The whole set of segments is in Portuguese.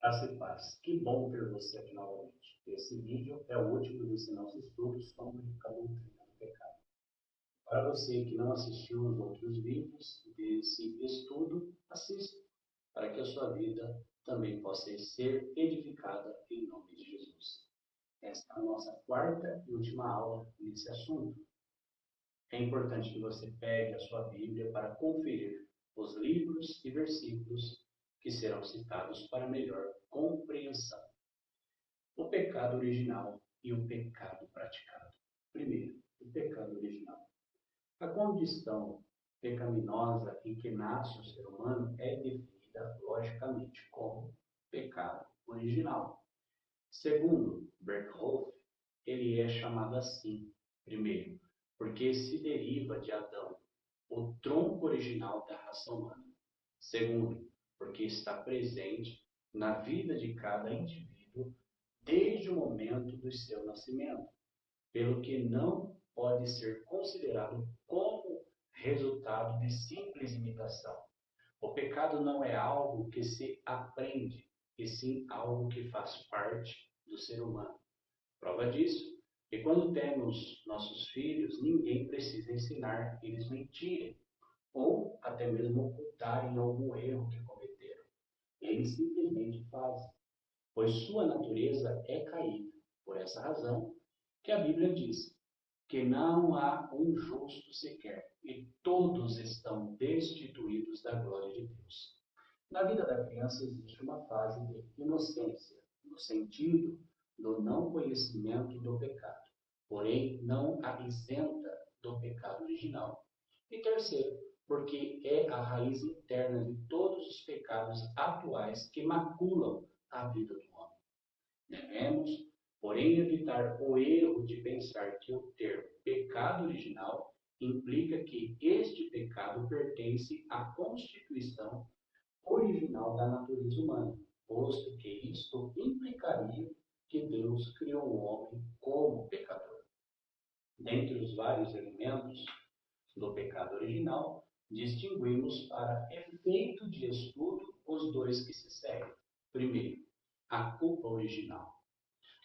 Graça e paz. Que bom ter você aqui novamente. Esse vídeo é o último dos nossos estudos sobre a doutrina do pecado. Para você que não assistiu os outros vídeos desse estudo, assista, para que a sua vida também possa ser edificada em nome de Jesus. Esta é a nossa quarta e última aula nesse assunto. É importante que você pegue a sua Bíblia para conferir os livros e versículos que serão citados para melhor compreensão. O pecado original e o pecado praticado. Primeiro, o pecado original. A condição pecaminosa em que nasce o ser humano é definida logicamente como pecado original. Segundo Berkhoff, ele é chamado assim, primeiro, porque se deriva de Adão, o tronco original da raça humana. Segundo, porque está presente na vida de cada indivíduo desde o momento do seu nascimento, pelo que não pode ser considerado como resultado de simples imitação. O pecado não é algo que se aprende, e sim algo que faz parte do ser humano. Prova disso, que quando temos nossos filhos, ninguém precisa ensinar eles mentirem, ou até mesmo ocultarem algum erro que cometeram. Eles simplesmente fazem, pois sua natureza é caída. Por essa razão que a Bíblia diz que não há um justo sequer, e todos estão destituídos da glória de Deus. Na vida da criança existe uma fase de inocência, no sentido do não conhecimento do pecado, porém não a isenta do pecado original. E terceiro, porque é a raiz interna de todos os pecados atuais que maculam a vida do homem. Devemos, porém, evitar o erro de pensar que o termo pecado original implica que este pecado pertence à constituição original da natureza humana, posto que isto implicaria que Deus criou o homem como pecador. Dentre os vários elementos do pecado original, distinguimos para efeito de estudo os dois que se seguem. Primeiro, a culpa original.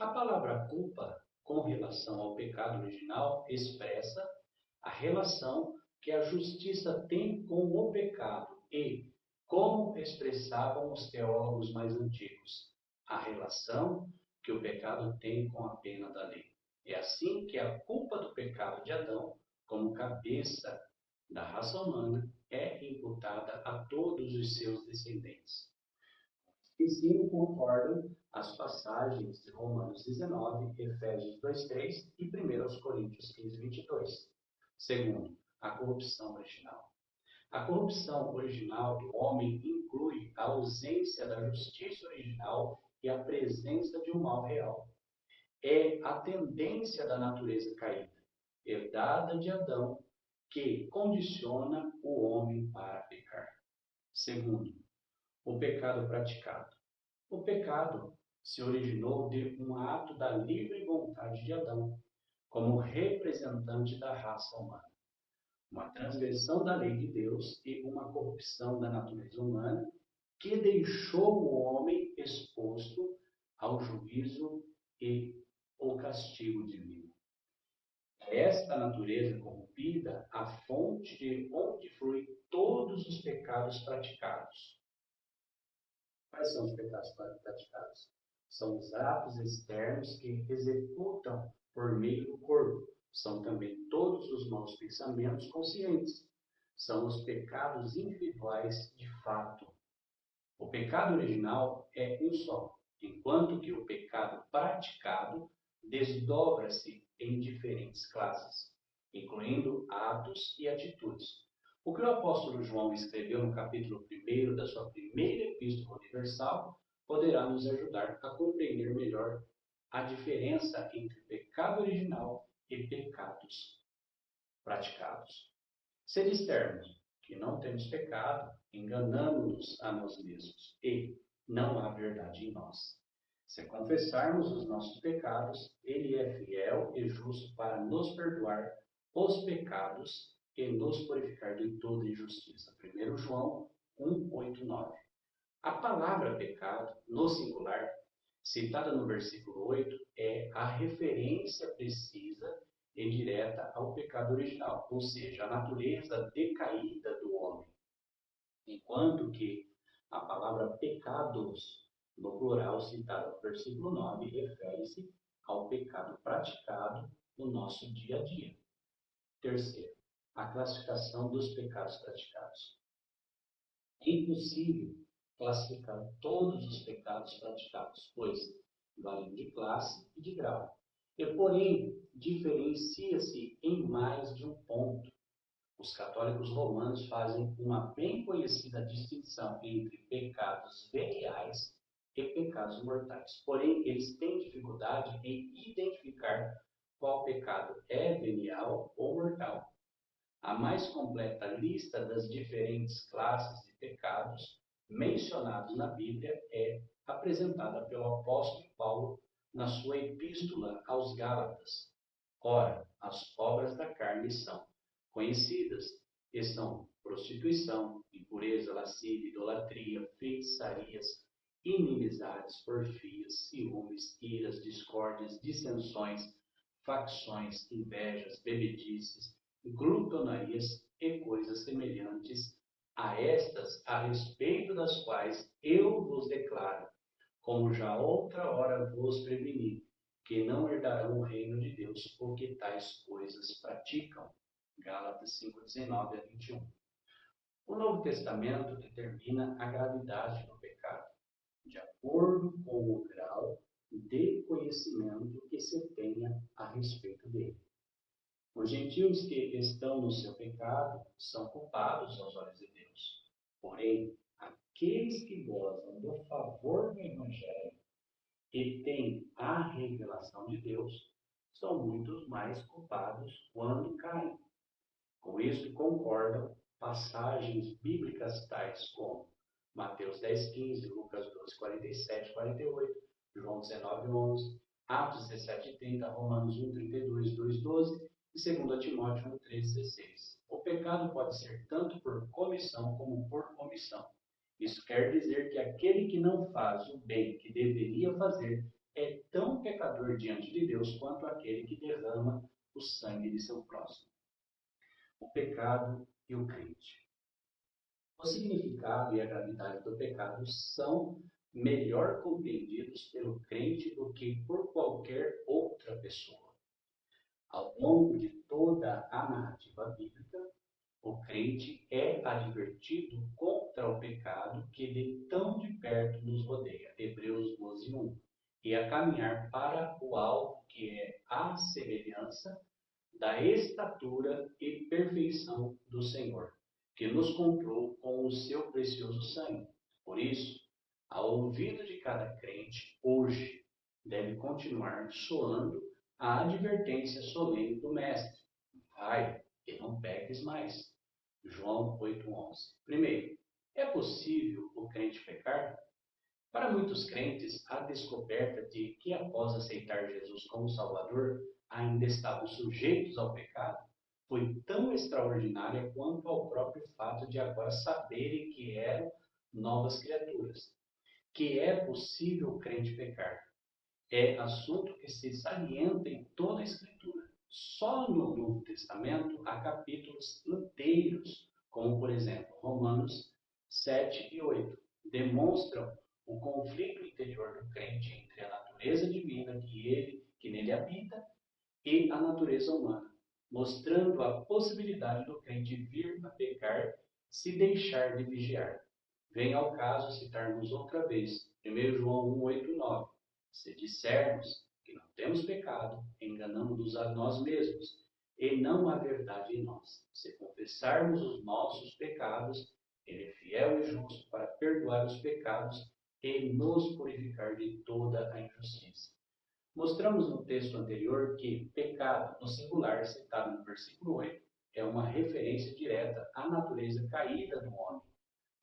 A palavra culpa, com relação ao pecado original, expressa a relação que a justiça tem com o pecado e, como expressavam os teólogos mais antigos, a relação que o pecado tem com a pena da lei. É assim que a culpa do pecado de Adão, como cabeça da raça humana, é imputada a todos os seus descendentes. Ensino concordam as passagens de Romanos 19, Efésios 2:3 e 1 Coríntios 15:22. Segundo, a corrupção original. A corrupção original do homem inclui a ausência da justiça original e a presença de um mal real. É a tendência da natureza caída, herdada de Adão, que condiciona o homem para pecar. Segundo, o pecado praticado. O pecado se originou de um ato da livre vontade de Adão, como representante da raça humana. Uma transgressão da lei de Deus e uma corrupção da natureza humana que deixou o homem exposto ao juízo e ao castigo divino. É esta natureza corrompida a fonte de onde fluem todos os pecados praticados. Quais são os pecados praticados? São os atos externos que executam por meio do corpo. São também todos os maus pensamentos conscientes. São os pecados individuais de fato. O pecado original é um só, enquanto que o pecado praticado desdobra-se em diferentes classes, incluindo atos e atitudes. O que o apóstolo João escreveu no capítulo 1 da sua primeira epístola universal poderá nos ajudar a compreender melhor a diferença entre pecado original e pecados praticados. Se dissermos que não temos pecado, enganamos-nos a nós mesmos e não há verdade em nós. Se confessarmos os nossos pecados, Ele é fiel e justo para nos perdoar os pecados e nos purificar de toda injustiça. 1 João 1:8-9. A palavra pecado, no singular, citada no versículo 8, é a referência precisa e direta ao pecado original, ou seja, a natureza decaída do homem. Enquanto que a palavra pecados, no plural, citada no versículo 9, refere-se ao pecado praticado no nosso dia a dia. Terceiro, a classificação dos pecados praticados. É impossível classificar todos os pecados praticados, pois valem de classe e de grau. E, porém, diferencia-se em mais de um ponto. Os católicos romanos fazem uma bem conhecida distinção entre pecados veniais e pecados mortais. Porém, eles têm dificuldade em identificar qual pecado é venial ou mortal. A mais completa lista das diferentes classes de pecados mencionados na Bíblia é apresentada pelo apóstolo Paulo na sua epístola aos Gálatas. Ora, as obras da carne são conhecidas, e são prostituição, impureza, lascívia, idolatria, feitiçarias, inimizades, porfias, ciúmes, iras, discórdias, dissensões, facções, invejas, bebedices, glutonarias e coisas semelhantes a estas, a respeito das quais eu vos declaro, como já outra hora vos preveni, que não herdarão o reino de Deus, porque tais coisas praticam. Gálatas 5:19 a 21. O Novo Testamento determina a gravidade do pecado, de acordo com o grau de conhecimento que se tenha a respeito dele. Os gentios que estão no seu pecado são culpados aos olhos de Deus. Porém, aqueles que gozam do favor do Evangelho e têm a revelação de Deus são muitos mais culpados quando caem. Com isso concordam passagens bíblicas tais como Mateus 10:15, Lucas 12:47, 48, João 19:11, Atos 17:30, Romanos 1:32, 2:12 e 2 Timóteo 1:13-16. O pecado pode ser tanto por comissão como por omissão. Isso quer dizer que aquele que não faz o bem que deveria fazer é tão pecador diante de Deus quanto aquele que derrama o sangue de seu próximo. O pecado e o crente. O significado e a gravidade do pecado são melhor compreendidos pelo crente do que por qualquer outra pessoa. Ao longo de toda a narrativa bíblica, o crente é advertido contra o pecado que de tão de perto nos rodeia, Hebreus 12:1, e a caminhar para o alvo que é a semelhança da estatura e perfeição do Senhor, que nos comprou com o seu precioso sangue. Por isso, ao ouvido de cada crente, hoje, deve continuar soando a advertência solene do Mestre: vai, e não peques mais. João 8:11. Primeiro, é possível o crente pecar? Para muitos crentes, a descoberta de que após aceitar Jesus como Salvador, ainda estavam sujeitos ao pecado, foi tão extraordinária quanto ao próprio fato de agora saberem que eram novas criaturas. Que é possível o crente pecar? É assunto que se salienta em toda a Escritura. Só no Novo Testamento há capítulos inteiros, como por exemplo Romanos 7 e 8, demonstram o conflito interior do crente entre a natureza divina que nele habita e a natureza humana, mostrando a possibilidade do crente vir a pecar se deixar de vigiar. Vem ao caso citarmos outra vez 1 João 1, 8 e 9. Se dissermos que não temos pecado, enganamos-nos a nós mesmos, e não há verdade em nós. Se confessarmos os nossos pecados, ele é fiel e justo para perdoar os pecados e nos purificar de toda a injustiça. Mostramos no texto anterior que pecado, no singular, citado no versículo 8, é uma referência direta à natureza caída do homem,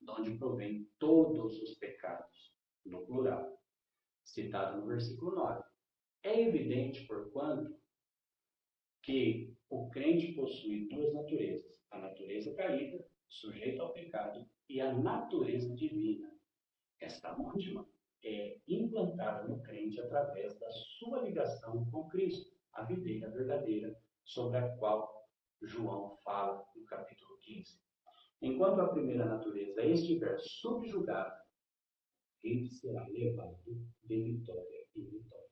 de onde provém todos os pecados, no plural, citado no versículo 9. É evidente, porquanto, que o crente possui duas naturezas: a natureza caída, sujeita ao pecado, e a natureza divina. Esta última é implantada no crente através da sua ligação com Cristo, a videira verdadeira, sobre a qual João fala no capítulo 15. Enquanto a primeira natureza estiver subjugada, ele será levado de vitória em vitória.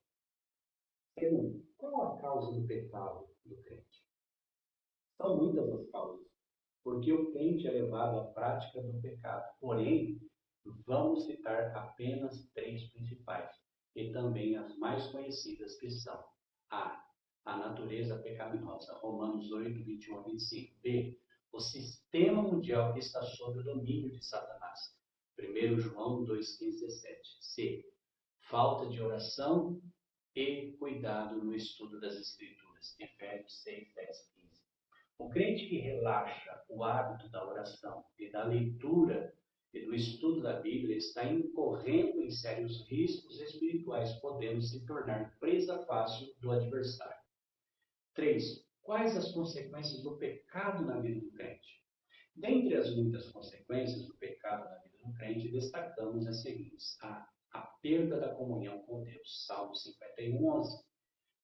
Segundo, qual a causa do pecado do crente? São muitas as causas, porque o crente é levado à prática do pecado. Porém, vamos citar apenas três principais, e também as mais conhecidas, que são a natureza pecaminosa, Romanos 8, 21 a 25. B, o sistema mundial que está sob o domínio de Satanás, 1 João 2, 15, 17. C, falta de oração e cuidado no estudo das Escrituras, Efésios 6, 10, 15. O crente que relaxa o hábito da oração e da leitura e do estudo da Bíblia está incorrendo em sérios riscos espirituais, podendo se tornar presa fácil do adversário. 3. Quais as consequências do pecado na vida do crente? Dentre as muitas consequências do pecado na vida do crente, destacamos as seguintes. A perda da comunhão com Deus, Salmo 51, 11.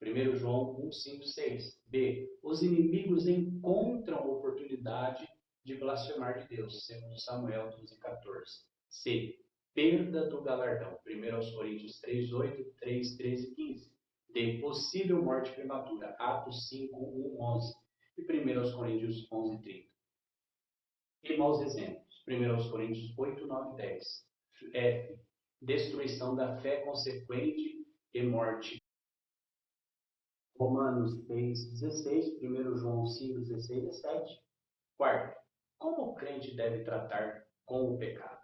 1 João 1, 5, 6. B. Os inimigos encontram oportunidade de blasfemar de Deus, segundo Samuel 12, 14. C. Perda do galardão, 1 Coríntios 3, 8, 3, 13 e 15. D. Possível morte prematura, Atos 5, 1, 11. E 1 Coríntios 11, 30. E maus exemplos, 1 Coríntios 8, 9 e 10. F. Destruição da fé consequente e morte, Romanos 6, 16, 1 João 5, 16 e 17. Quarto, como o crente deve tratar com o pecado?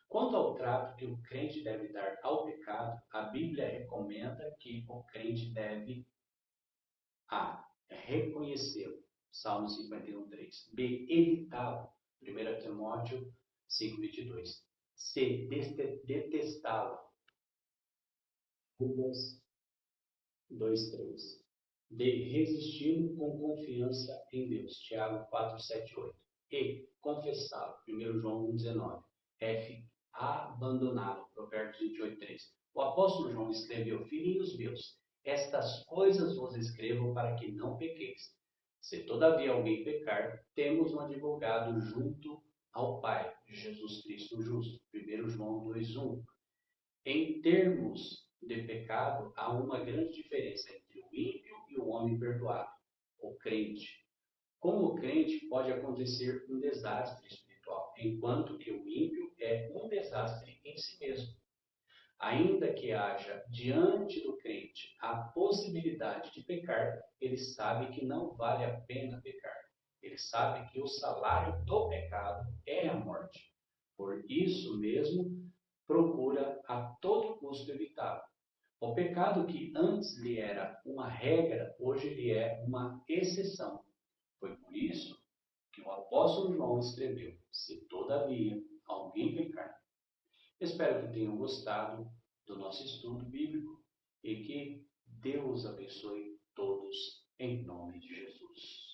Quanto ao trato que o crente deve dar ao pecado, a Bíblia recomenda que o crente deve A. Reconhecê-lo, Salmo 51, 3. B. Evitá-lo, 1 Timóteo 5, 22. C. Detestá-lo, Lucas 2, 3. D. Resisti-lo com confiança em Deus, Tiago 4, 7, 8. E. Confessá-lo, 1 João 1, 19. F. Abandoná-lo, Provérbios 28, 3. O apóstolo João escreveu: Filhinhos meus, estas coisas vos escrevo para que não pequeis. Se todavia alguém pecar, temos um advogado junto ao Pai, Jesus Cristo o justo, 1 João 2, 1. Em termos de pecado, há uma grande diferença entre o ímpio e o homem perdoado, o crente. Com o crente pode acontecer um desastre espiritual, enquanto que o ímpio é um desastre em si mesmo. Ainda que haja diante do crente a possibilidade de pecar, ele sabe que não vale a pena pecar. Ele sabe que o salário do pecado é a morte. Por isso mesmo, procura a todo custo evitá-lo. O pecado que antes lhe era uma regra, hoje lhe é uma exceção. Foi por isso que o apóstolo João escreveu: se todavia alguém pecar. Espero que tenham gostado do nosso estudo bíblico e que Deus abençoe todos em nome de Jesus.